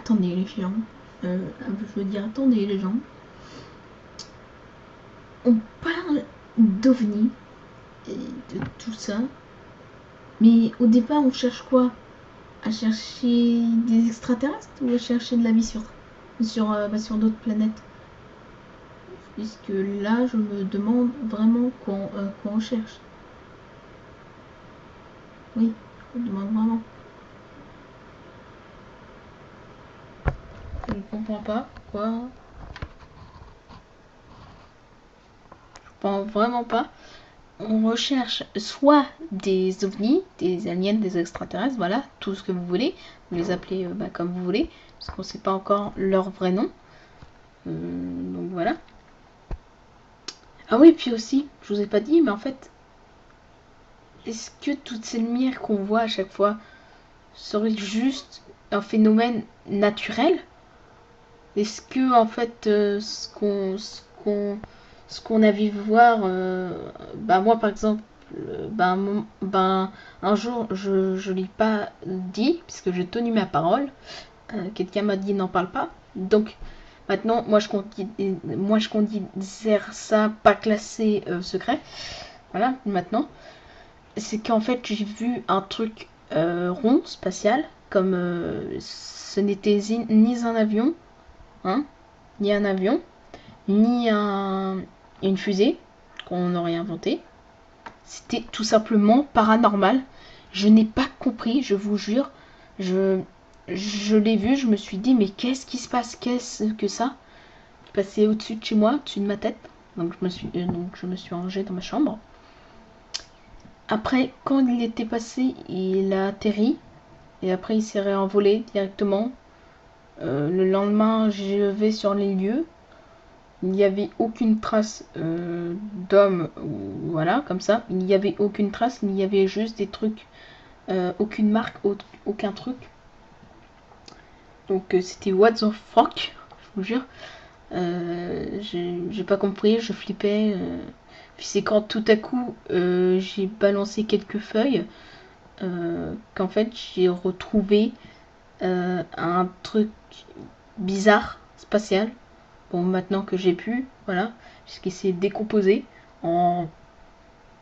attendez les gens, je veux dire, attendez les gens. On parle d'OVNI et de tout ça, mais au départ on cherche quoi? À chercher des extraterrestres ou à chercher de la vie sur d'autres planètes? Puisque là je me demande vraiment quoi on cherche. Oui, je me demande vraiment. Je ne comprends pas quoi. Je comprends vraiment pas. On recherche soit des ovnis, des aliens, des extraterrestres, voilà, tout ce que vous voulez. Vous les appelez comme vous voulez, parce qu'on ne sait pas encore leur vrai nom. Donc voilà. Ah oui, puis aussi, je vous ai pas dit, mais en fait, est-ce que toutes ces lumières qu'on voit à chaque fois seraient juste un phénomène naturel? Est-ce que en fait, ce qu'on a vu voir, moi par exemple, un jour je l'ai pas dit puisque j'ai tenu ma parole. Quelqu'un m'a dit n'en parle pas. Donc maintenant, moi je considère ça pas classé secret. Voilà, maintenant. C'est qu'en fait j'ai vu un truc rond, spatial, comme ce n'était ni un avion, hein, ni un avion, ni une fusée qu'on aurait inventée. C'était tout simplement paranormal. Je n'ai pas compris, je vous jure. Je l'ai vu, je me suis dit, mais qu'est-ce qui se passe? Qu'est-ce que ça? Il passait au-dessus de chez moi, au-dessus de ma tête. Donc je me suis rangée dans ma chambre. Après, quand il était passé, il a atterri. Et après, il s'est réenvolé directement. Le lendemain, je vais sur les lieux. Il n'y avait aucune trace d'homme, voilà, comme ça. Il n'y avait aucune trace, il y avait juste des trucs, aucune marque, aucun truc. Donc c'était what the fuck, je vous jure. J'ai pas compris, je flippais. Puis c'est quand tout à coup j'ai balancé quelques feuilles qu'en fait j'ai retrouvé un truc bizarre, spatial. Bon, maintenant que j'ai pu, voilà, puisqu'il s'est décomposé. En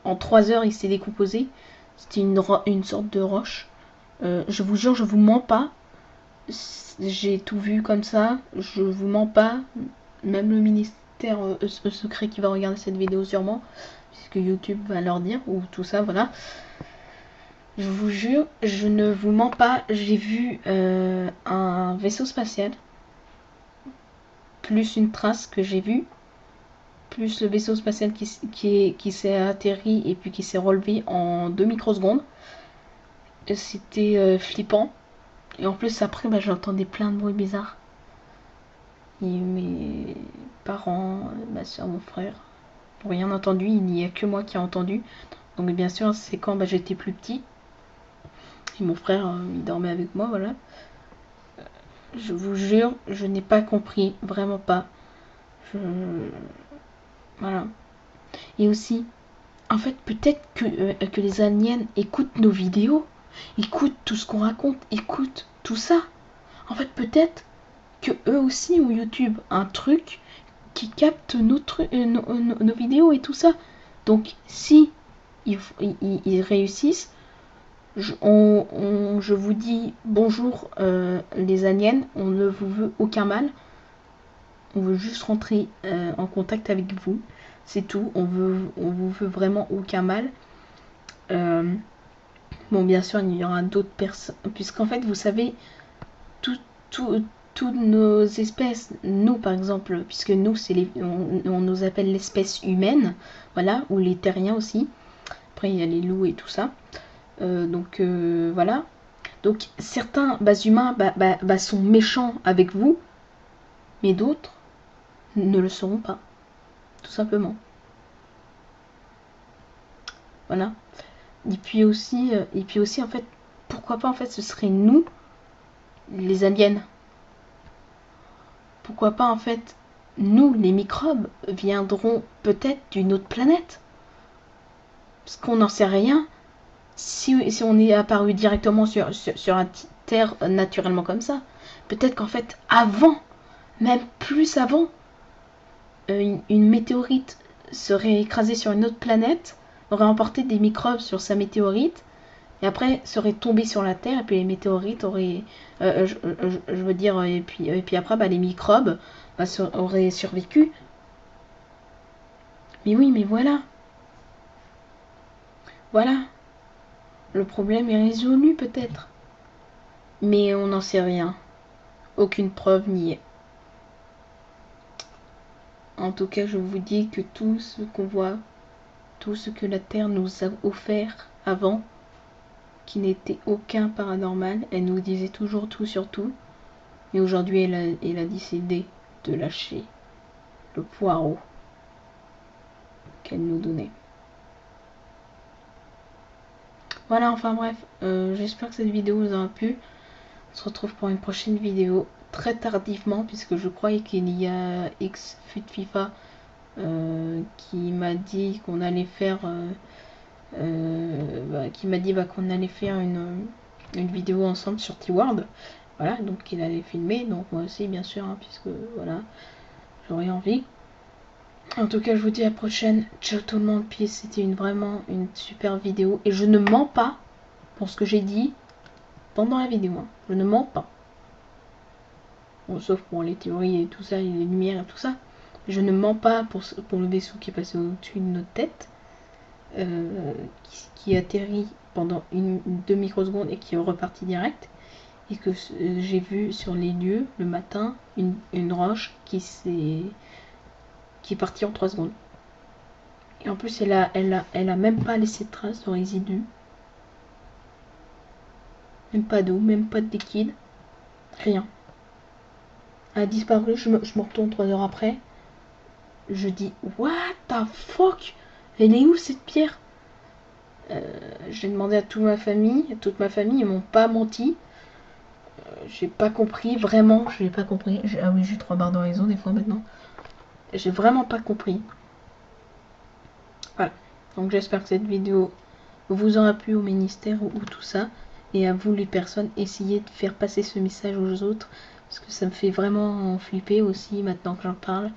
3 heures, il s'est décomposé. C'était une sorte de roche. Je vous jure, je vous mens pas. J'ai tout vu comme ça. Je vous mens pas. Même le ministère secret qui va regarder cette vidéo sûrement, puisque YouTube va leur dire, ou tout ça, voilà. Je vous jure, je ne vous mens pas. J'ai vu un vaisseau spatial, plus une trace que j'ai vue, plus le vaisseau spatial qui s'est atterri et puis qui s'est relevé en 2 microsecondes. C'était flippant. Et en plus, après, j'entendais plein de bruits bizarres. Et mes parents, ma soeur, mon frère n'ont rien entendu. Il n'y a que moi qui ai entendu. Donc, bien sûr, c'est quand j'étais plus petit. Et mon frère, il dormait avec moi, voilà. Je vous jure, je n'ai pas compris. Vraiment pas. Voilà. Et aussi, en fait, peut-être que les aliens écoutent nos vidéos, écoutent tout ce qu'on raconte, écoutent tout ça. En fait, peut-être que eux aussi ont YouTube un truc qui capte nos vidéos et tout ça. Donc, si ils réussissent, je vous dis bonjour les aliens, on ne vous veut aucun mal. On veut juste rentrer en contact avec vous. C'est tout. On vous veut vraiment aucun mal. Bon, bien sûr, il y aura d'autres personnes. Puisqu'en fait, vous savez, toutes nos espèces, nous par exemple, puisque nous, on nous appelle l'espèce humaine, voilà, ou les terriens aussi. Après, il y a les loups et tout ça. Voilà. Donc, certains humains sont méchants avec vous, mais d'autres ne le seront pas. Tout simplement. Voilà. Et puis aussi, en fait, pourquoi pas, en fait, ce serait nous, les aliens. Pourquoi pas, en fait, nous, les microbes, viendront peut-être d'une autre planète. Parce qu'on n'en sait rien. Si on est apparu directement sur Terre naturellement comme ça. Peut-être qu'en fait, avant, même plus avant, une météorite serait écrasée sur une autre planète, aurait emporté des microbes sur sa météorite, et après serait tombée sur la Terre, et puis les météorites auraient... je veux dire, et puis après, bah, les microbes auraient survécu. Mais oui, mais voilà. Voilà. Le problème est résolu peut-être. Mais on n'en sait rien. Aucune preuve n'y est. En tout cas, je vous dis que tout ce qu'on voit, tout ce que la Terre nous a offert avant, qui n'était aucun paranormal, elle nous disait toujours tout sur tout. Mais aujourd'hui, elle a décidé de lâcher le poireau qu'elle nous donnait. Voilà, enfin bref, j'espère que cette vidéo vous aura plu. On se retrouve pour une prochaine vidéo très tardivement, puisque je croyais qu'il y a XFUT FIFA qui m'a dit qu'on allait faire qu'on allait faire une vidéo ensemble sur T-Word. Voilà, donc il allait filmer, donc moi aussi bien sûr, hein, puisque voilà, j'aurais envie. En tout cas, je vous dis à la prochaine. Ciao tout le monde, puis c'était vraiment une super vidéo. Et je ne mens pas pour ce que j'ai dit pendant la vidéo. Hein. Je ne mens pas. Bon, sauf pour les théories et tout ça, et les lumières et tout ça. Je ne mens pas pour le vaisseau qui est passé au-dessus de notre tête. Qui atterrit pendant une 2 microsecondes et qui est reparti direct. Et que j'ai vu sur les lieux, le matin, une roche qui est partie en 3 secondes. Et en plus, elle a même pas laissé de traces de résidus. Même pas d'eau, même pas de liquide. Rien. Elle a disparu, je me retourne 3 heures après. Je dis, what the fuck? Elle est où cette pierre? J'ai demandé à toute ma famille, ils m'ont pas menti. J'ai pas compris, vraiment, j'ai pas compris. Ah oui, j'ai 3 barres d'horizon des fois maintenant. J'ai vraiment pas compris. Voilà. Donc j'espère que cette vidéo vous aura plu au ministère ou tout ça. Et à vous les personnes, essayez de faire passer ce message aux autres. Parce que ça me fait vraiment flipper aussi maintenant que j'en parle.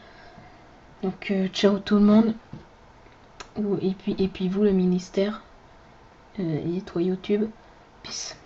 Donc ciao tout le monde. Et puis vous le ministère. Et toi YouTube. Peace.